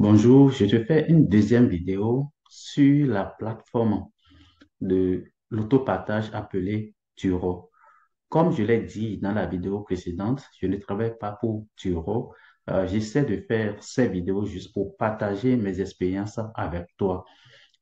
Bonjour, je te fais une deuxième vidéo sur la plateforme de l'autopartage appelée Turo. Comme je l'ai dit dans la vidéo précédente, je ne travaille pas pour Turo. J'essaie de faire ces vidéos juste pour partager mes expériences avec toi.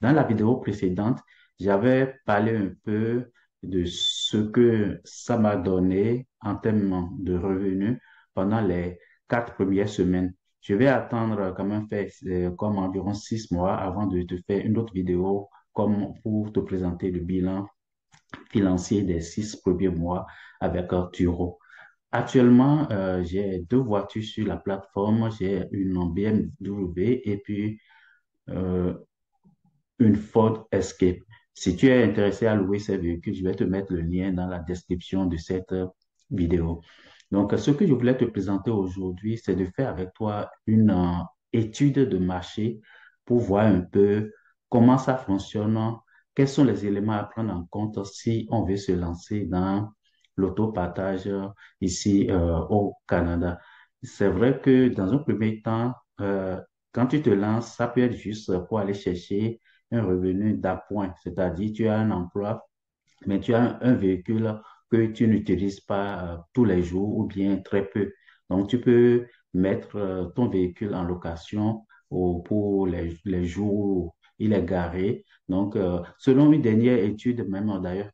Dans la vidéo précédente, j'avais parlé un peu de ce que ça m'a donné en termes de revenus pendant les 4 premières semaines. Je vais attendre quand même faire comme environ 6 mois avant de te faire une autre vidéo comme pour te présenter le bilan financier des 6 premiers mois avec Turo. Actuellement, j'ai deux voitures sur la plateforme. J'ai une BMW et puis euh, une Ford Escape. Si tu es intéressé à louer ces véhicules, je vais te mettre le lien dans la description de cette vidéo. Donc, ce que je voulais te présenter aujourd'hui, c'est de faire avec toi une étude de marché pour voir un peu comment ça fonctionne, quels sont les éléments à prendre en compte si on veut se lancer dans l'autopartage ici au Canada. C'est vrai que dans un premier temps, quand tu te lances, ça peut être juste pour aller chercher un revenu d'appoint, c'est-à-dire tu as un emploi, mais tu as un véhicule que tu n'utilises pas tous les jours ou bien très peu. Donc, tu peux mettre ton véhicule en location pour les jours où il est garé. Donc, selon une dernière étude, même d'ailleurs,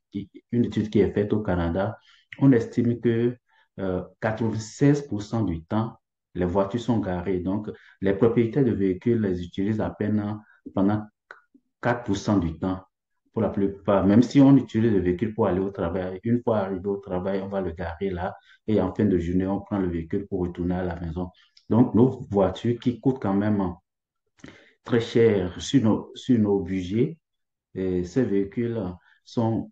une étude qui est faite au Canada, on estime que 96% du temps, les voitures sont garées. Donc, les propriétaires de véhicules les utilisent à peine pendant 4% du temps pour la plupart. Même si on utilise le véhicule pour aller au travail, une fois arrivé au travail, on va le garer là et en fin de journée, on prend le véhicule pour retourner à la maison. Donc, nos voitures qui coûtent quand même très cher sur nos budgets, et ces véhicules sont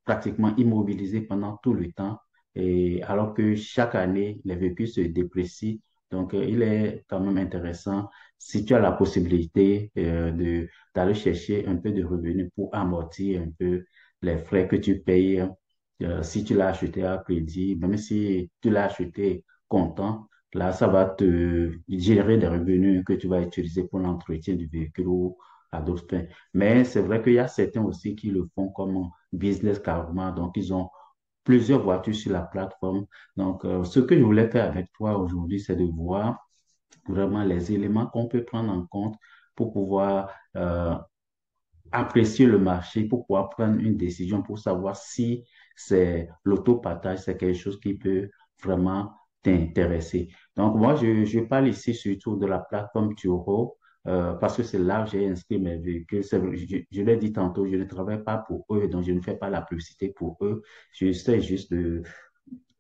pratiquement immobilisés pendant tout le temps, et alors que chaque année, les véhicules se déprécient. Donc, il est quand même intéressant si tu as la possibilité d'aller chercher un peu de revenus pour amortir un peu les frais que tu payes si tu l'as acheté à crédit, même si tu l'as acheté comptant, là, ça va te générer des revenus que tu vas utiliser pour l'entretien du véhicule ou à d'autres fins. Mais c'est vrai qu'il y a certains aussi qui le font comme business carrément. Donc, ils ont plusieurs voitures sur la plateforme. Donc, ce que je voulais faire avec toi aujourd'hui, c'est de voir vraiment les éléments qu'on peut prendre en compte pour pouvoir apprécier le marché, pour pouvoir prendre une décision, pour savoir si c'est l'autopartage, c'est quelque chose qui peut vraiment t'intéresser. Donc, moi, je parle ici surtout de la plateforme Turo, parce que c'est là que j'ai inscrit mes véhicules. Je l'ai dit tantôt, je ne travaille pas pour eux, donc je ne fais pas la publicité pour eux. J'essaie juste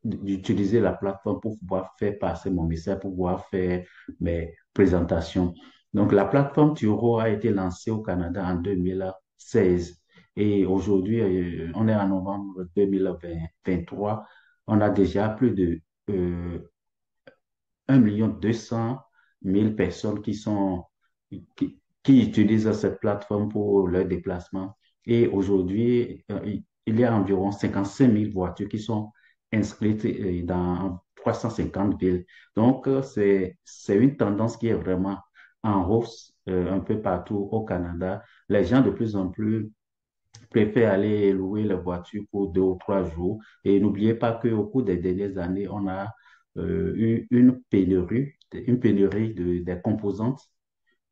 d'utiliser la plateforme pour pouvoir faire passer mon message, pour pouvoir faire mes présentations. Donc, la plateforme Turo a été lancée au Canada en 2016 et aujourd'hui, on est en novembre 2023. On a déjà plus de 1,2 million personnes qui utilisent cette plateforme pour leur déplacement. Et aujourd'hui, il y a environ 55 000 voitures qui sont inscrites dans 350 villes. Donc, c'est une tendance qui est vraiment en hausse un peu partout au Canada. Les gens de plus en plus préfèrent aller louer la voiture pour 2 ou 3 jours. Et n'oubliez pas qu'au cours des dernières années, on a eu une pénurie des composantes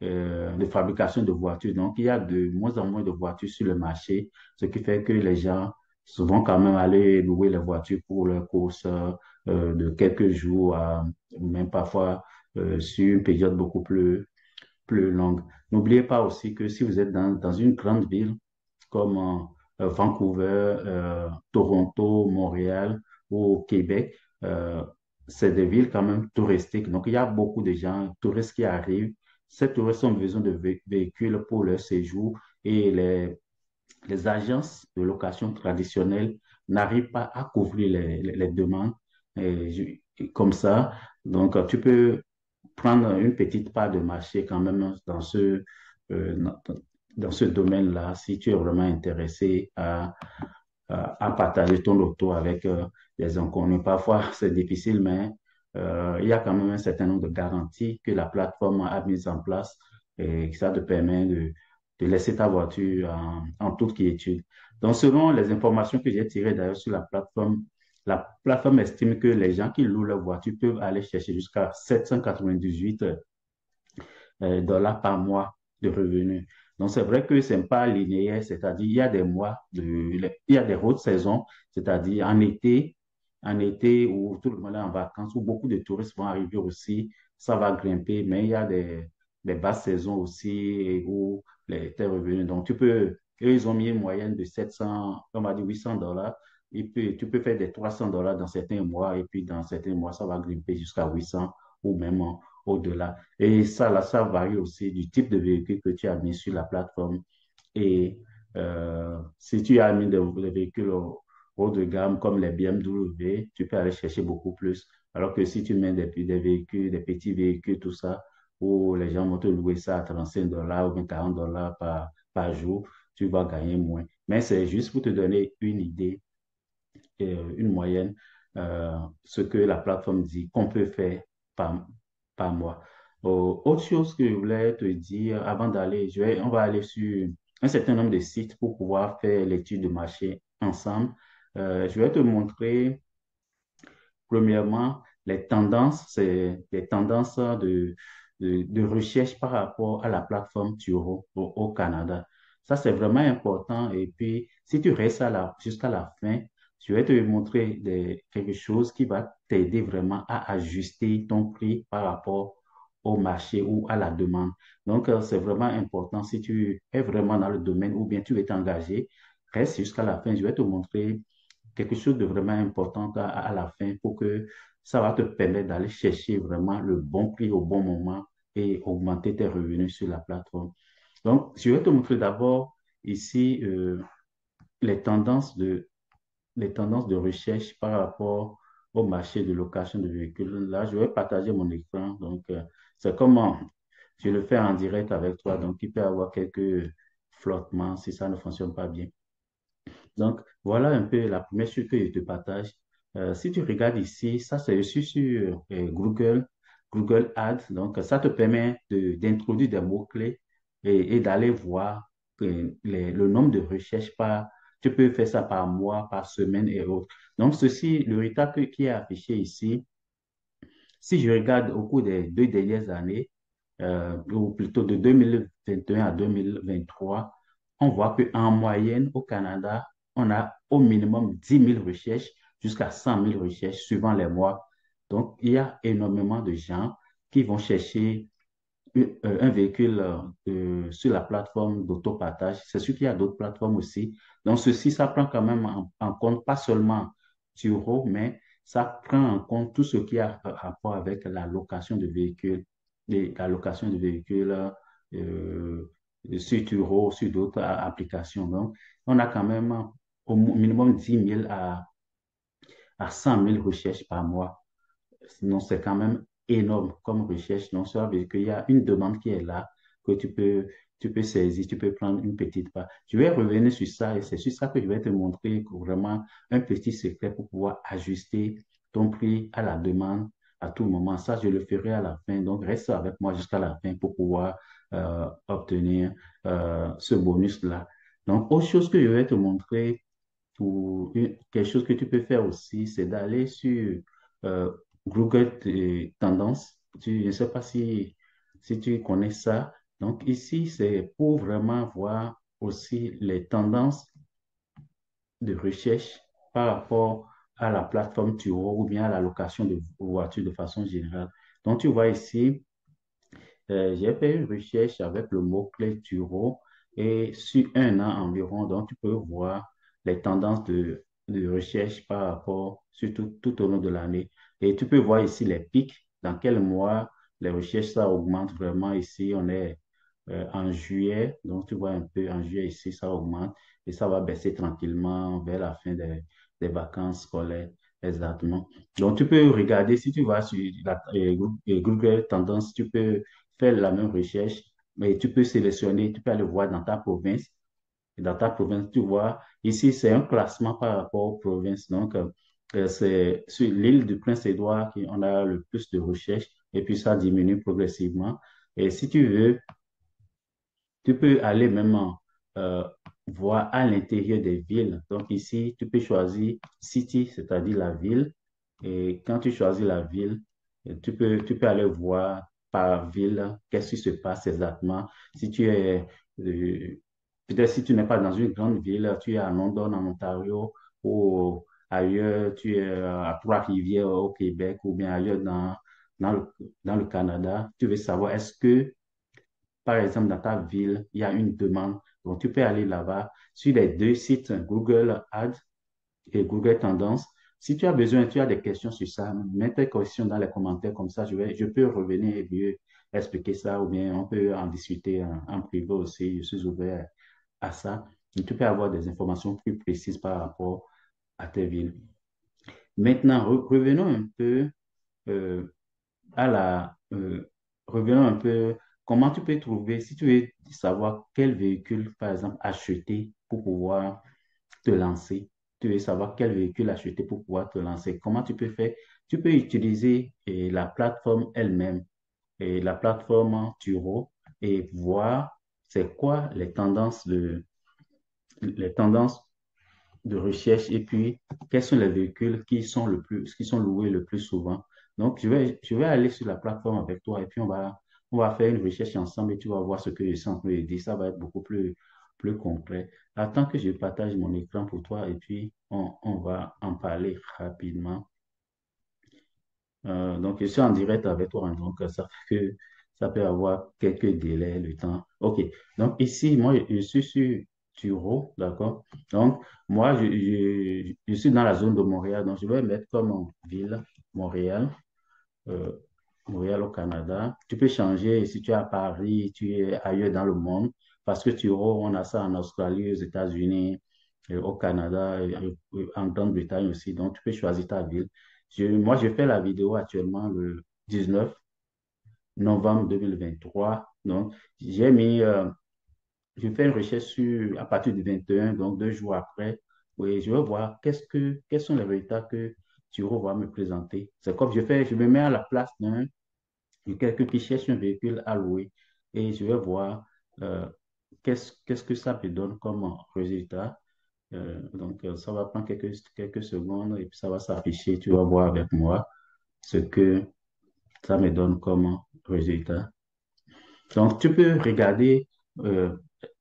de fabrication de voitures. Donc, il y a de moins en moins de voitures sur le marché, ce qui fait que les gens vont quand même aller louer les voitures pour leurs courses de quelques jours, même parfois sur une période beaucoup plus longue. N'oubliez pas aussi que si vous êtes dans une grande ville comme Vancouver, Toronto, Montréal ou Québec, euh, c'est des villes quand même touristiques. Donc, il y a beaucoup de gens, touristes qui arrivent. Ces touristes ont besoin de véhicules pour leur séjour et les agences de location traditionnelles n'arrivent pas à couvrir les demandes comme ça. Donc, tu peux prendre une petite part de marché quand même euh, dans ce domaine-là, si tu es vraiment intéressé à partager ton auto avec des inconnus. Parfois, c'est difficile, mais il y a quand même un certain nombre de garanties que la plateforme a mises en place et ça te permet de laisser ta voiture en toute quiétude. Donc, selon les informations que j'ai tirées d'ailleurs sur la plateforme estime que les gens qui louent leur voiture peuvent aller chercher jusqu'à 798 dollars par mois de revenus. Donc, c'est vrai que c'est pas linéaire, c'est-à-dire il y a des mois, il y a des hautes saisons, c'est-à-dire en été où tout le monde est en vacances, où beaucoup de touristes vont arriver aussi, ça va grimper, mais il y a des basses saisons aussi et où tes revenus. Donc, eux, ils ont mis une moyenne de 700, on va dire 800 dollars. Et puis, tu peux faire des 300 dollars dans certains mois, et puis dans certains mois, ça va grimper jusqu'à 800 ou même au-delà. Et ça, là, ça varie aussi du type de véhicule que tu as mis sur la plateforme. Et si tu as mis des véhicules haut de gamme comme les BMW, tu peux aller chercher beaucoup plus. Alors que si tu mets des véhicules, des petits véhicules, tout ça, où les gens vont te louer ça à 35 dollars ou bien 40 dollars par jour, tu vas gagner moins. Mais c'est juste pour te donner une idée, une moyenne, ce que la plateforme dit qu'on peut faire par, par mois. Autre chose que je voulais te dire avant d'aller, on va aller sur un certain nombre de sites pour pouvoir faire l'étude de marché ensemble. Je vais te montrer premièrement les tendances, c'est les tendances de recherche par rapport à la plateforme Turo au Canada. Ça, c'est vraiment important. Et puis, si tu restes jusqu'à la fin, je vais te montrer quelque chose qui va t'aider vraiment à ajuster ton prix par rapport au marché ou à la demande. Donc, c'est vraiment important. Si tu es vraiment dans le domaine ou bien tu veux t'engager, reste jusqu'à la fin. Je vais te montrer quelque chose de vraiment important à la fin pour que ça va te permettre d'aller chercher vraiment le bon prix au bon moment et augmenter tes revenus sur la plateforme. Donc, je vais te montrer d'abord ici les tendances de recherche par rapport au marché de location de véhicules. Là, je vais partager mon écran. Donc, c'est comment je le fais en direct avec toi. Donc, il peut y avoir quelques flottements si ça ne fonctionne pas bien. Donc, voilà un peu la première chose que je te partage. Si tu regardes ici, ça c'est aussi sur Google Ads. Donc, ça te permet d'introduire des mots-clés et d'aller voir le nombre de recherches tu peux faire ça par mois, par semaine et autres. Donc, le résultat qui est affiché ici, si je regarde au cours des 2 dernières années, ou plutôt de 2021 à 2023, on voit qu'en moyenne, au Canada, on a au minimum 10 000 recherches jusqu'à 100 000 recherches suivant les mois. Donc, il y a énormément de gens qui vont chercher un véhicule sur la plateforme d'autopartage. C'est sûr qu'il y a d'autres plateformes aussi. Donc, ceci, ça prend quand même en compte pas seulement Turo, mais ça prend en compte tout ce qui a rapport avec la location de véhicules, la location de véhicules sur Turo, sur d'autres applications. Donc, on a quand même au minimum 10 000 à 100 000 recherches par mois. Sinon, c'est quand même énorme comme recherche. Donc, ça veut dire qu'il y a une demande qui est là, que tu peux saisir, tu peux prendre une petite part. Je vais revenir sur ça et c'est sur ça que je vais te montrer vraiment un petit secret pour pouvoir ajuster ton prix à la demande à tout moment. Ça, je le ferai à la fin. Donc, reste avec moi jusqu'à la fin pour pouvoir obtenir ce bonus-là. Donc, autre chose que je vais te montrer, quelque chose que tu peux faire aussi, c'est d'aller sur euh, Google Tendances. Je ne sais pas si tu connais ça. Donc ici, c'est pour vraiment voir aussi les tendances de recherche par rapport à la plateforme Turo ou bien à la location de voitures de façon générale. Donc tu vois ici, j'ai fait une recherche avec le mot-clé Turo et sur un an environ, donc tu peux voir les tendances de recherche par rapport, surtout tout au long de l'année. Et tu peux voir ici les pics, dans quel mois les recherches, ça augmente vraiment. Ici, on est en juillet, donc tu vois un peu en juillet ici, ça augmente et ça va baisser tranquillement vers la fin des vacances scolaires, exactement. Donc tu peux regarder, si tu vas sur Google Tendance, tu peux faire la même recherche, mais tu peux sélectionner, tu peux aller voir dans ta province. Et dans ta province, tu vois, ici, c'est un classement par rapport aux provinces. Donc, C'est sur l'île du Prince-Édouard qu'on a le plus de recherches et puis ça diminue progressivement. Et si tu veux, tu peux aller même euh, voir à l'intérieur des villes. Donc ici, tu peux choisir city, c'est-à-dire la ville. Et quand tu choisis la ville, tu peux aller voir par ville qu'est-ce qui se passe exactement. Si tu es, euh, peut-être si tu n'es pas dans une grande ville, tu es à London, en Ontario, ou ailleurs, tu es à Trois-Rivières au Québec, ou bien ailleurs dans dans le Canada, tu veux savoir est-ce que par exemple, dans ta ville, il y a une demande. Donc, tu peux aller là-bas sur les deux sites, Google Ads et Google Tendances. Si tu as besoin, tu as des questions sur ça, mets tes questions dans les commentaires comme ça, je peux revenir et mieux expliquer ça ou bien on peut en discuter en privé aussi. Je suis ouvert à ça. Et tu peux avoir des informations plus précises par rapport à tes villes. Maintenant, revenons un peu euh, à revenons un peu, comment tu peux trouver, si tu veux savoir quel véhicule, par exemple, acheter pour pouvoir te lancer, tu veux savoir quel véhicule acheter pour pouvoir te lancer, comment tu peux faire? Tu peux utiliser la plateforme elle-même, et la plateforme Turo, et voir c'est quoi les tendances de recherche et puis quels sont les véhicules qui sont loués le plus souvent. Donc, je vais aller sur la plateforme avec toi et puis on va faire une recherche ensemble et tu vas voir ce que je suis en train de dire. Ça va être beaucoup plus concret. Attends que je partage mon écran pour toi et puis on va en parler rapidement. Donc, je suis en direct avec toi, hein, donc ça fait que ça peut avoir quelques délais, le temps. OK. Donc, ici, moi, je suis sur Turo, d'accord? Donc, moi, je suis dans la zone de Montréal, donc je vais mettre comme ville Montréal, euh, Montréal au Canada. Tu peux changer si tu es à Paris, tu es ailleurs dans le monde, parce que Turo, on a ça en Australie, aux États-Unis, au Canada, en Grande-Bretagne aussi. Donc, tu peux choisir ta ville. Moi, je fais la vidéo actuellement le 19 novembre 2023. Donc, je fais une recherche à partir du 21, donc 2 jours après. Oui, je veux voir quels sont les résultats que Turo va me présenter. C'est comme je me mets à la place de quelqu'un qui cherche un véhicule à louer et je vais voir euh, qu'est-ce que ça me donne comme résultat. Ça va prendre quelques secondes et puis ça va s'afficher. Tu vas voir avec moi ce que ça me donne comme résultat. Donc, tu peux regarder euh,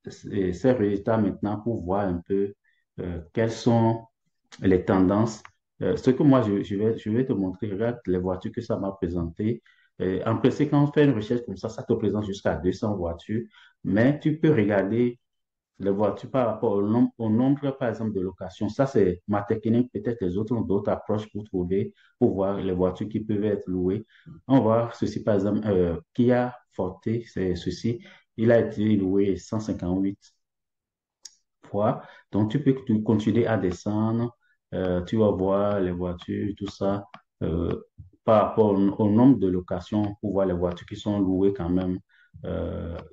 ces résultats maintenant pour voir un peu quelles sont les tendances. Ce que moi, je vais te montrer, regarde les voitures que ça m'a présentées. En principe, quand on fait une recherche comme ça te présente jusqu'à 200 voitures, mais tu peux regarder les voitures par rapport au nombre, par exemple, de locations. Ça, c'est ma technique. Peut-être les autres ont d'autres approches pour trouver, pour voir les voitures qui peuvent être louées. On va voir ceci, par exemple, Kia Forte, c'est ceci. Il a été loué 158 fois. Donc, tu continuer à descendre. Tu vas voir les voitures, tout ça, euh, par rapport au nombre de locations pour voir les voitures qui sont louées quand même,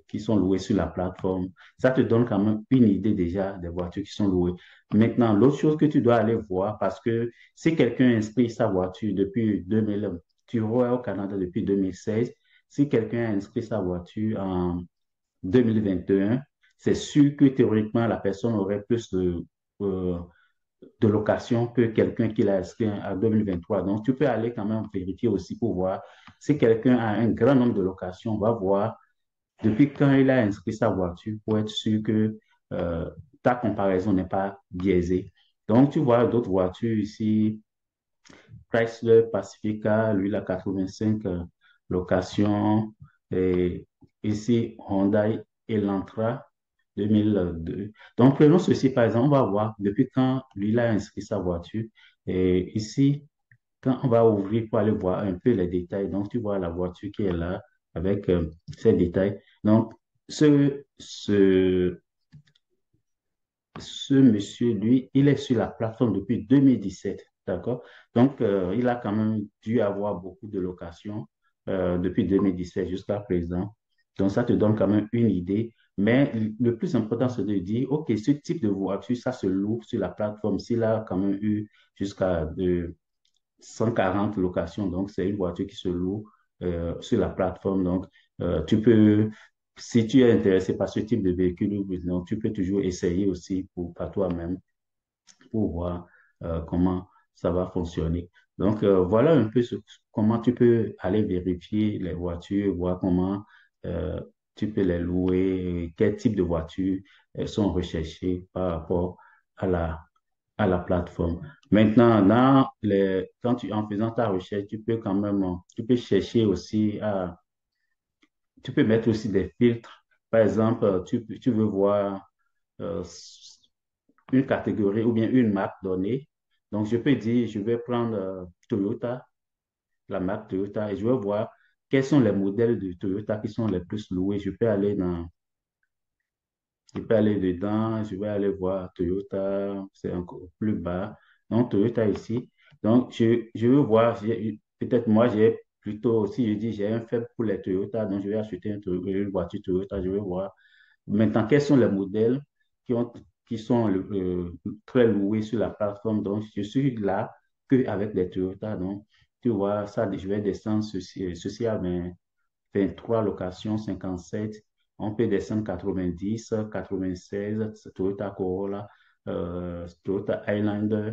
qui sont louées sur la plateforme. Ça te donne quand même une idée déjà des voitures qui sont louées. Maintenant, l'autre chose que tu dois aller voir, parce que si quelqu'un inscrit sa voiture depuis 2000, tu vois au Canada depuis 2016, si quelqu'un a inscrit sa voiture en 2021, c'est sûr que théoriquement, la personne aurait plus euh, de location que quelqu'un qui l'a inscrit en 2023. Donc, tu peux aller quand même vérifier aussi pour voir si quelqu'un a un grand nombre de locations, on va voir depuis quand il a inscrit sa voiture pour être sûr que euh, ta comparaison n'est pas biaisée. Donc, tu vois d'autres voitures ici, Chrysler Pacifica, lui, il a 85 locations. Et ici, Hyundai Elantra 2002. Donc, prenons ceci, par exemple, on va voir depuis quand lui, il a inscrit sa voiture. Et ici, quand on va ouvrir pour aller voir un peu les détails, donc tu vois la voiture qui est là avec ces détails. Donc, ce, ce, ce monsieur, lui, il est sur la plateforme depuis 2017, d'accord? Donc, il a quand même dû avoir beaucoup de locations depuis 2017 jusqu'à présent. Donc, ça te donne quand même une idée. Mais le plus important, c'est de dire, OK, ce type de voiture, ça se loue sur la plateforme. S'il a quand même eu jusqu'à 140 locations, donc c'est une voiture qui se loue sur la plateforme. Donc, tu peux, si tu es intéressé par ce type de véhicule, donc, tu peux toujours essayer aussi par toi-même pour voir comment ça va fonctionner. Donc, voilà un peu comment tu peux aller vérifier les voitures, voir comment euh, tu peux les louer, quel type de voitures elles sont recherchées par rapport à à la plateforme. Maintenant, en faisant ta recherche, tu peux quand même, tu peux chercher aussi tu peux mettre aussi des filtres. Par exemple, tu veux voir euh, une catégorie ou bien une marque donnée. Donc, je peux dire, je vais prendre Toyota, la marque Toyota, et je vais voir quels sont les modèles de Toyota qui sont les plus loués. Je peux aller dedans, je vais aller voir Toyota, c'est encore plus bas. Donc, Toyota ici. Donc, je veux voir, peut-être moi, j'ai plutôt, si je dis j'ai un faible pour les Toyota, donc je vais acheter une voiture Toyota, je vais voir. Maintenant, quels sont les modèles qui ont, qui sont très loués sur la plateforme? Donc, je suis là qu'avec les Toyota. Donc, tu vois, ça, je vais descendre ceci à 23 locations, 57. On peut descendre 90, 96, Toyota Corolla, Toyota Highlander,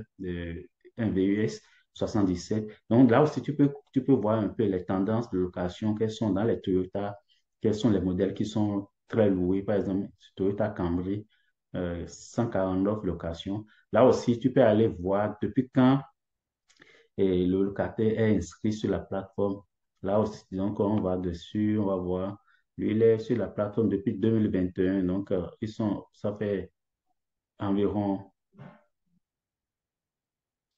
un VUS, 77. Donc là aussi, tu peux voir un peu les tendances de location, quelles sont dans les Toyota, quels sont les modèles qui sont très loués. Par exemple, Toyota Camry, 149 locations. Là aussi, tu peux aller voir depuis quand et le locataire est inscrit sur la plateforme. Là aussi, donc on va dessus, on va voir. Lui, il est sur la plateforme depuis 2021. Donc, ça fait environ,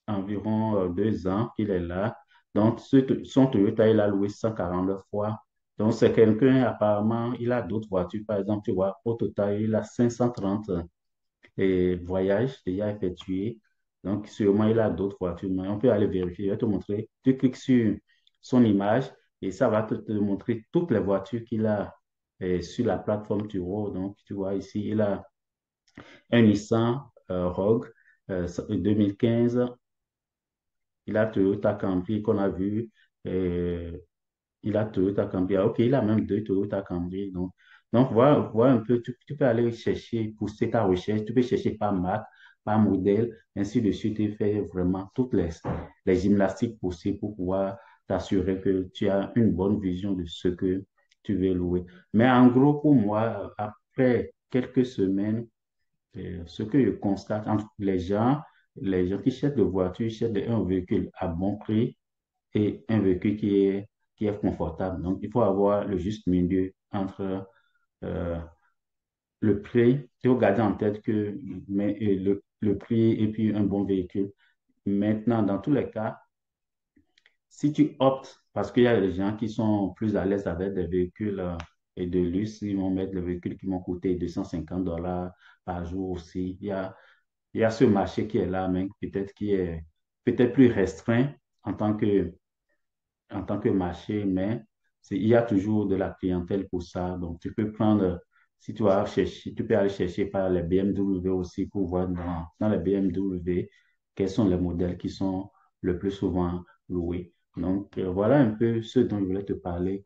environ 2 ans qu'il est là. Donc, son Toyota, il a loué 149 fois. Donc, c'est quelqu'un, apparemment, il a d'autres voitures. Par exemple, tu vois, au total, il a 530 voyages déjà effectués. Donc, sûrement, il a d'autres voitures, mais on peut aller vérifier. Je vais te montrer. Tu cliques sur son image et ça va te montrer toutes les voitures qu'il a sur la plateforme Turo. Donc, tu vois ici, il a un Nissan Rogue 2015. Il a Toyota Camry qu'on a vu. euh, il a Toyota Camry. Ah, OK, il a même deux Toyota Camry. Donc voilà un peu, tu peux aller chercher, pousser ta recherche, tu peux chercher par marque, par modèle, ainsi de suite, et faire vraiment toutes les gymnastiques possibles pour pouvoir t'assurer que tu as une bonne vision de ce que tu veux louer. Mais en gros, pour moi, après quelques semaines, ce que je constate entre les gens qui cherchent de voitures, cherchent un véhicule à bon prix et un véhicule qui est confortable. Donc, il faut avoir le juste milieu entre euh, le prix. Il faut garder en tête que le prix et puis un bon véhicule. Maintenant, dans tous les cas, si tu optes, parce qu'il y a des gens qui sont plus à l'aise avec des véhicules et de luxe, ils vont mettre les véhicules qui vont coûter 250 $ par jour aussi. Il y a ce marché qui est là, mais peut-être qui est peut-être plus restreint en tant en tant que marché, mais il y a toujours de la clientèle pour ça. Donc, tu peux prendre, si tu vas chercher, tu peux aller chercher par les BMW aussi pour voir dans les BMW quels sont les modèles qui sont le plus souvent loués. Donc, voilà un peu ce dont je voulais te parler,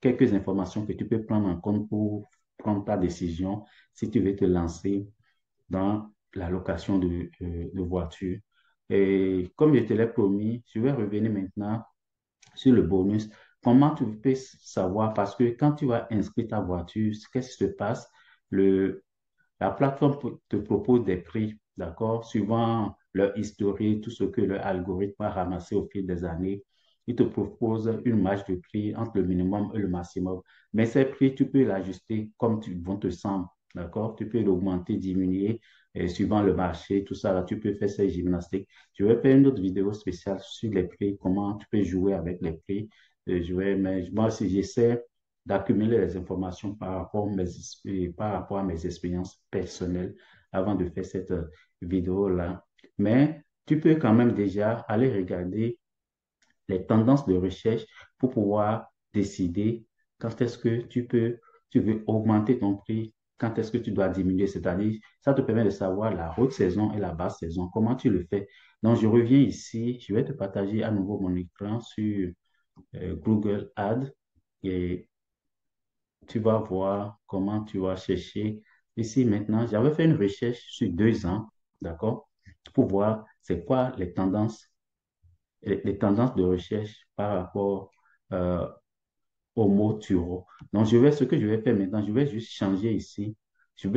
quelques informations que tu peux prendre en compte pour prendre ta décision si tu veux te lancer dans la location de voitures. Et comme je te l'ai promis, je vais revenir maintenant sur le bonus. Comment tu peux savoir? Parce que quand tu vas inscrire ta voiture, qu'est-ce qui se passe? Le, la plateforme te propose des prix, d'accord? Suivant leur historique, tout ce que leur algorithme a ramassé au fil des années, il te propose une marge de prix entre le minimum et le maximum. Mais ces prix, tu peux l'ajuster comme tu bon te semble, d'accord? Tu peux l'augmenter, diminuer, et suivant le marché, tout ça, là, tu peux faire ces gymnastiques. Je vais faire une autre vidéo spéciale sur les prix, comment tu peux jouer avec les prix. Mais moi, si j'essaie d'accumuler les informations par rapport à mes expériences personnelles avant de faire cette vidéo-là. Mais tu peux quand même déjà aller regarder les tendances de recherche pour pouvoir décider quand est-ce que tu peux tu veux augmenter ton prix, quand est-ce que tu dois diminuer, c'est-à-dire, ça te permet de savoir la haute saison et la basse saison, comment tu le fais. Donc, je reviens ici, je vais te partager à nouveau mon écran sur Google Ads et tu vas voir comment tu vas chercher. Ici, maintenant, j'avais fait une recherche sur 2 ans, d'accord, pour voir c'est quoi les tendances de recherche par rapport euh, au mot Turo. Donc, ce que je vais faire maintenant, je vais juste changer ici. Je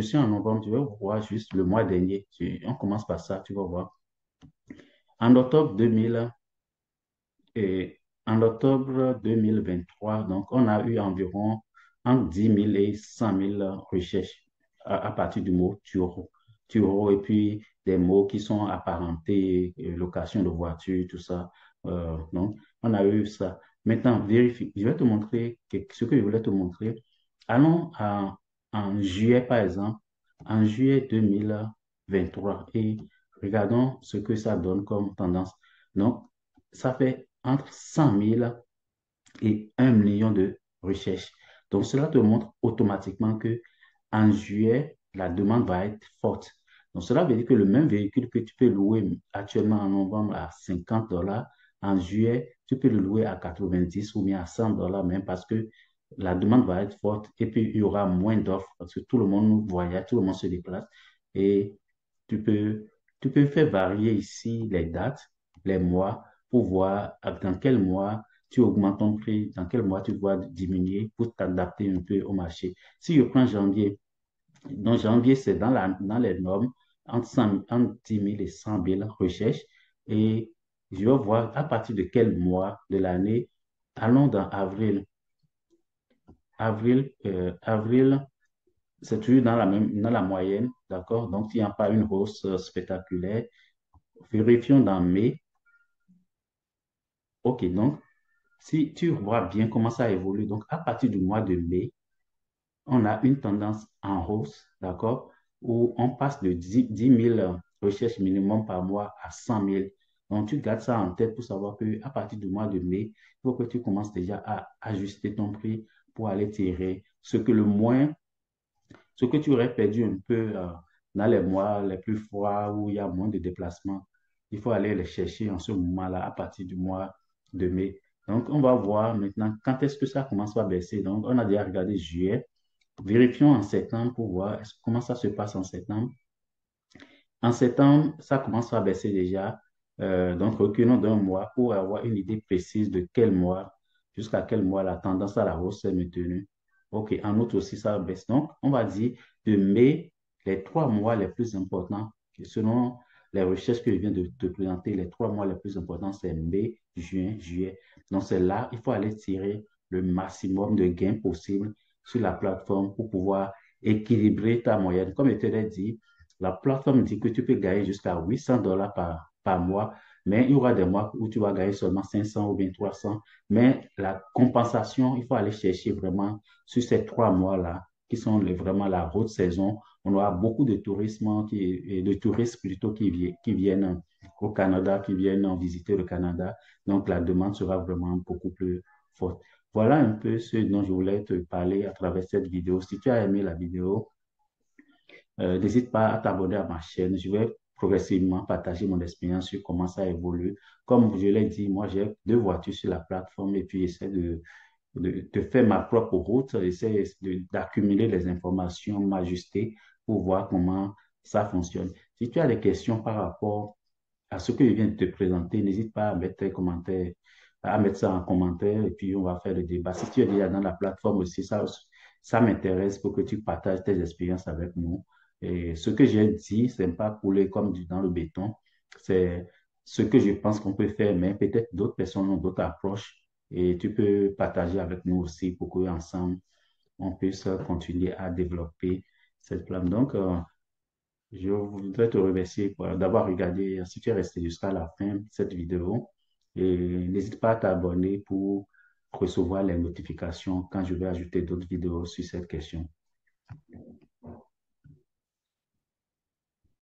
suis en novembre, je vais voir juste le mois dernier. On commence par ça, tu vas voir. En octobre 2000, et en octobre 2023, donc, on a eu environ entre 10 000 et 100 000 recherches à partir du mot Turo. Turo et puis des mots qui sont apparentés, location de voiture, tout ça. Donc, on a eu ça. Maintenant, vérifie. Je vais te montrer ce que je voulais te montrer. Allons en juillet, par exemple, en juillet 2023 et regardons ce que ça donne comme tendance. Donc, ça fait entre 100 000 et 1 million de recherches. Donc, cela te montre automatiquement que en juillet, la demande va être forte. Donc, cela veut dire que le même véhicule que tu peux louer actuellement en novembre à 50 dollars, en juillet, tu peux le louer à 90 ou bien à 100 dollars même parce que la demande va être forte et puis il y aura moins d'offres parce que tout le monde voyage, tout le monde se déplace et tu peux, tu peux faire varier ici les dates, les mois pour voir dans quel mois tu augmentes ton prix, dans quel mois tu dois diminuer pour t'adapter un peu au marché. Si je prends janvier, donc janvier, c'est dans les normes entre 10 000 et 100 000 recherches. Et je vais voir à partir de quel mois de l'année. Allons dans avril. Avril, c'est toujours dans la moyenne, d'accord? Donc, il n'y a pas une hausse spectaculaire. Vérifions dans mai. OK, donc, si tu vois bien comment ça évolue, donc à partir du mois de mai, on a une tendance en hausse, d'accord, où on passe de 10 000 recherches minimum par mois à 100 000. Donc, tu gardes ça en tête pour savoir qu'à partir du mois de mai, il faut que tu commences déjà à ajuster ton prix pour aller tirer ce que tu aurais perdu un peu dans les mois les plus froids où il y a moins de déplacements. Il faut aller les chercher en ce moment-là à partir du mois de mai. Donc, on va voir maintenant quand est-ce que ça commence à baisser. Donc, on a déjà regardé juillet. Vérifions en septembre pour voir comment ça se passe en septembre. En septembre, ça commence à baisser déjà. Donc, reculons d'un mois pour avoir une idée précise de quel mois, jusqu'à quel mois la tendance à la hausse est maintenue. OK, en août aussi, ça baisse. Donc, on va dire de mai, les 3 mois les plus importants, selon les recherches que je viens de te présenter, les 3 mois les plus importants, c'est mai, juin, juillet. Donc, c'est là, il faut aller tirer le maximum de gains possible sur la plateforme pour pouvoir équilibrer ta moyenne. Comme je te l'ai dit, la plateforme dit que tu peux gagner jusqu'à 800 dollars par mois, mais il y aura des mois où tu vas gagner seulement 500 ou bien 300. Mais la compensation, il faut aller chercher vraiment sur ces 3 mois-là, qui sont vraiment la haute saison. On aura beaucoup de et de touristes plutôt qui viennent au Canada, qui viennent visiter le Canada. Donc, la demande sera vraiment beaucoup plus forte. Voilà un peu ce dont je voulais te parler à travers cette vidéo. Si tu as aimé la vidéo, n'hésite pas à t'abonner à ma chaîne. Je vais progressivement partager mon expérience sur comment ça évolue. Comme je l'ai dit, moi, j'ai 2 voitures sur la plateforme et puis j'essaie de faire ma propre route, j'essaie d'accumuler les informations, m'ajuster pour voir comment ça fonctionne. Si tu as des questions par rapport à ce que je viens de te présenter, n'hésite pas à mettre tes commentaires, à mettre ça en commentaire et puis on va faire le débat. Si tu es déjà dans la plateforme aussi, ça m'intéresse pour que tu partages tes expériences avec nous. Et ce que j'ai dit, c'est pas couler comme dans le béton. C'est ce que je pense qu'on peut faire, mais peut-être d'autres personnes ont d'autres approches et tu peux partager avec nous aussi pour qu'ensemble, on puisse continuer à développer cette plateforme. Donc, je voudrais te remercier d'avoir regardé, si tu es resté jusqu'à la fin de cette vidéo. Et n'hésite pas à t'abonner pour recevoir les notifications quand je vais ajouter d'autres vidéos sur cette question.